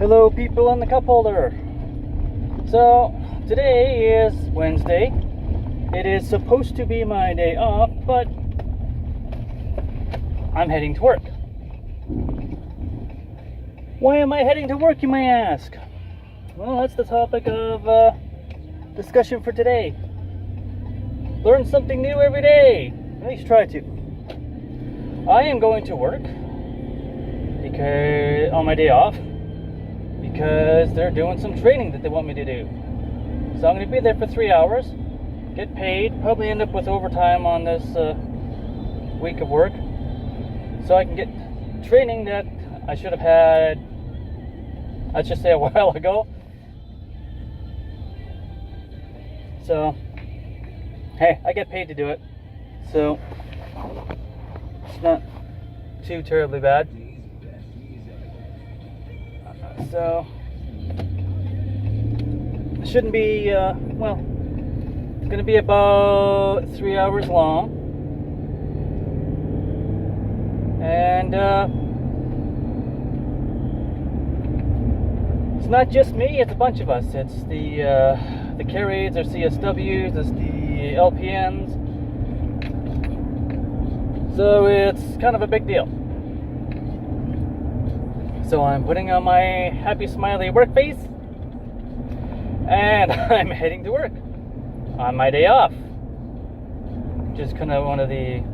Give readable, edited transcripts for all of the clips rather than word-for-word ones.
Hello people in the cup holder. So today is Wednesday. It is supposed to be my day off, but I'm heading to work. Why am I heading to work, you may ask? Well, that's the topic of discussion for today. Learn something new every day. At least try to. I am going to work because on my day off because they're doing some training that they want me to do. So I'm going to be there for 3 hours, get paid, probably end up with overtime on this week of work, so I can get training that I should have had, let's just say, a while ago. So, hey, I get paid to do it, so it's not too terribly bad. So, it shouldn't be, well, it's going to be about 3 hours long. And, it's not just me, it's a bunch of us. It's the carriers, there's CSWs, there's the LPNs. So it's kind of a big deal. So I'm putting on my happy smiley work face and I'm heading to work on my day off. Just kind of one of the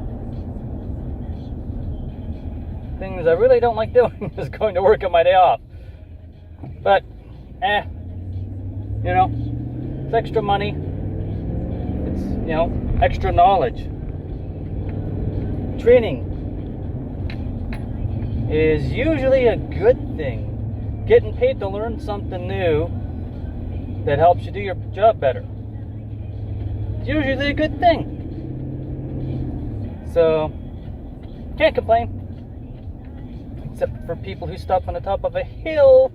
things I really don't like doing is going to work on my day off. But, you know, it's extra money. It's, you know, extra knowledge. Training is usually a good thing. Getting paid to learn something new that helps you do your job better. It's usually a good thing. So, can't complain. Except for people who stop on the top of a hill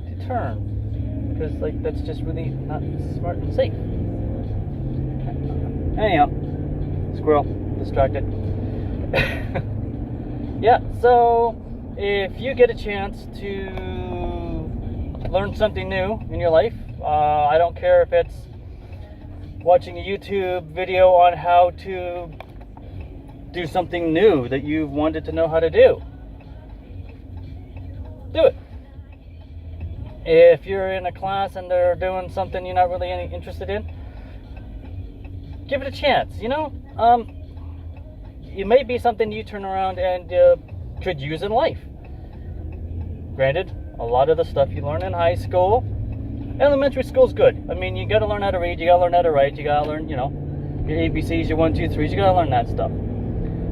to turn. Because, like, that's just really not smart and safe. Anyhow, squirrel, distracted. Yeah, so if you get a chance to learn something new in your life, I don't care if it's watching a YouTube video on how to do something new that you've wanted to know how to do. Do it. If you're in a class and they're doing something you're not really interested in, give it a chance, you know? It may be something you turn around and could use in life. Granted, a lot of the stuff you learn in high school, elementary school's good. I mean, you gotta learn how to read, you gotta learn how to write, you gotta learn, you know, your ABCs, your 1, 2, 3s, you gotta learn that stuff.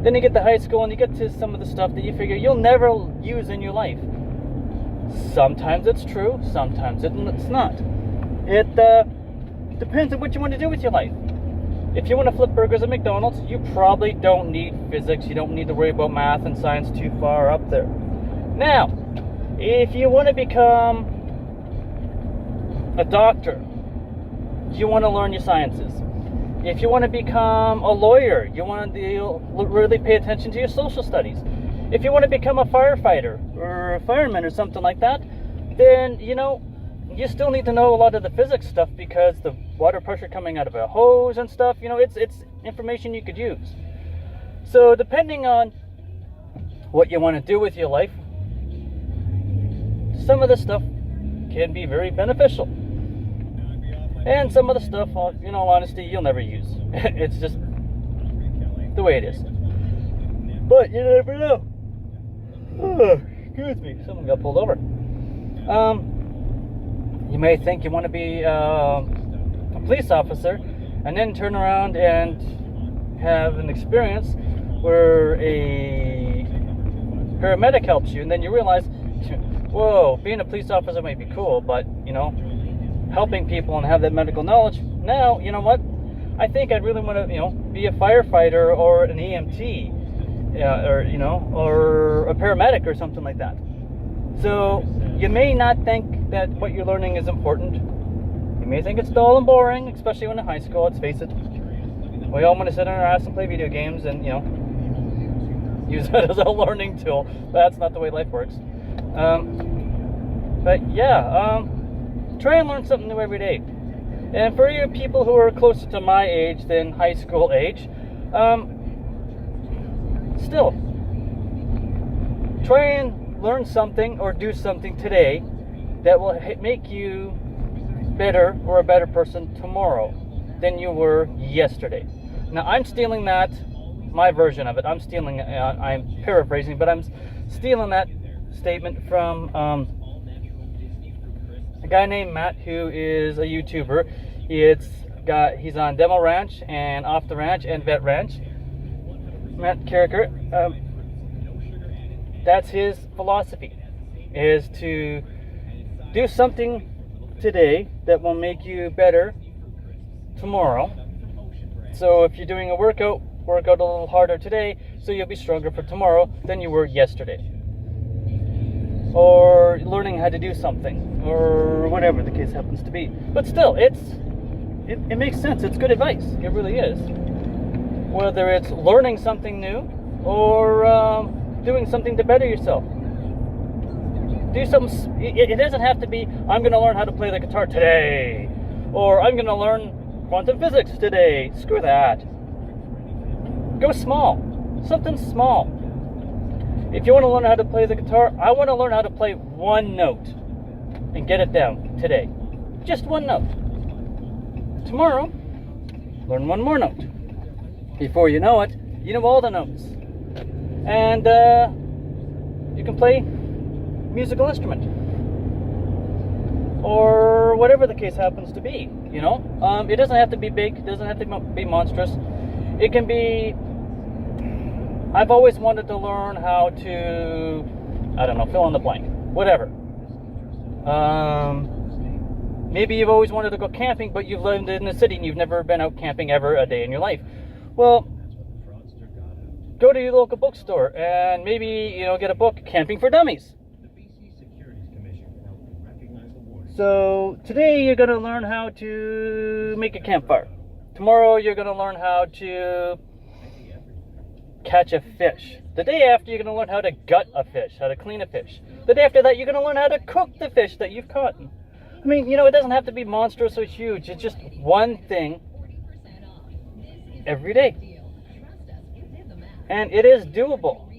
Then you get to high school and you get to some of the stuff that you figure you'll never use in your life. Sometimes it's true, sometimes it's not. It depends on what you want to do with your life. If you want to flip burgers at McDonald's, you probably don't need physics. You don't need to worry about math and science too far up there. Now, if you want to become a doctor, you want to learn your sciences. If you want to become a lawyer, you want to really pay attention to your social studies. If you want to become a firefighter or a fireman or something like that, then, you know, you still need to know a lot of the physics stuff because the water pressure coming out of a hose and stuff, you know, it's information you could use. So depending on what you want to do with your life, some of the stuff can be very beneficial. And some of the stuff, in all honesty, you'll never use. It's just the way it is. But you never know. Oh, excuse me, someone got pulled over. You may think you want to be a police officer and then turn around and have an experience where a paramedic helps you, and then you realize, whoa, being a police officer may be cool, but, you know, helping people and have that medical knowledge, now, you know what, I think I'd really want to, you know, be a firefighter or an EMT, or, you know, or a paramedic or something like that. So you may not think that what you're learning is important. You may think it's dull and boring, especially when in high school, let's face it. We all want to sit on our ass and play video games and, you know, use that as a learning tool. But that's not the way life works. But yeah, try and learn something new every day. And for you people who are closer to my age than high school age, still, try and learn something or do something today that will make you better or a better person tomorrow than you were yesterday. Now, I'm stealing that, my version of it. I'm paraphrasing, but I'm stealing that statement from a guy named Matt, who is a YouTuber. He's on Demo Ranch and Off the Ranch and Vet Ranch. Matt Carricker. That's his philosophy, is to do something today that will make you better tomorrow. So if you're doing a workout a little harder today so you'll be stronger for tomorrow than you were yesterday. Or learning how to do something, or whatever the case happens to be. But still, it makes sense. It's good advice. It really is. Whether it's learning something new or doing something to better yourself. Do something. It doesn't have to be, I'm going to learn how to play the guitar today, or I'm going to learn quantum physics today. Screw that. Go small. Something small. If you want to learn how to play the guitar, I want to learn how to play one note and get it down today. Just one note. Tomorrow, learn one more note. Before you know it, you know all the notes. And you can play musical instrument. Or whatever the case happens to be, you know. It doesn't have to be big. It doesn't have to be monstrous. It can be... I've always wanted to learn how to, I don't know, fill in the blank. Whatever. Maybe you've always wanted to go camping, but you've lived in the city and you've never been out camping ever a day in your life. Well, go to your local bookstore and maybe, get a book, Camping for Dummies. So today you're going to learn how to make a campfire. Tomorrow you're going to learn how to catch a fish. The day after, you're going to learn how to gut a fish, how to clean a fish. The day after that, you're going to learn how to cook the fish that you've caught. I mean, it doesn't have to be monstrous or huge. It's just one thing every day. And it is doable.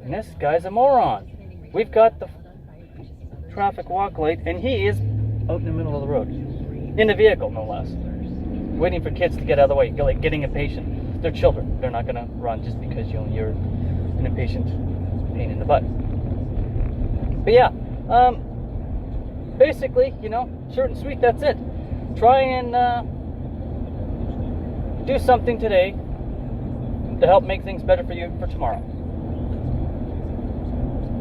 And this guy's a moron. We've got the traffic walk light, and he is out in the middle of the road. In a vehicle, no less. Waiting for kids to get out of the way, like getting impatient. They're children. They're not going to run just because you're an impatient pain in the butt. But yeah, basically, short and sweet, that's it. Try and do something today to help make things better for you for tomorrow.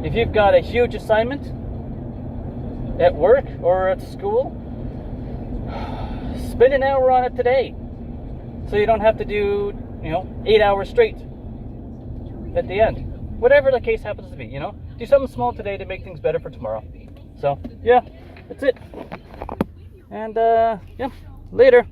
If you've got a huge assignment at work or at school, spend an hour on it today so you don't have to do 8 hours straight at the end. Whatever the case happens to be, do something small today to make things better for tomorrow. So yeah, that's it. And yeah, later.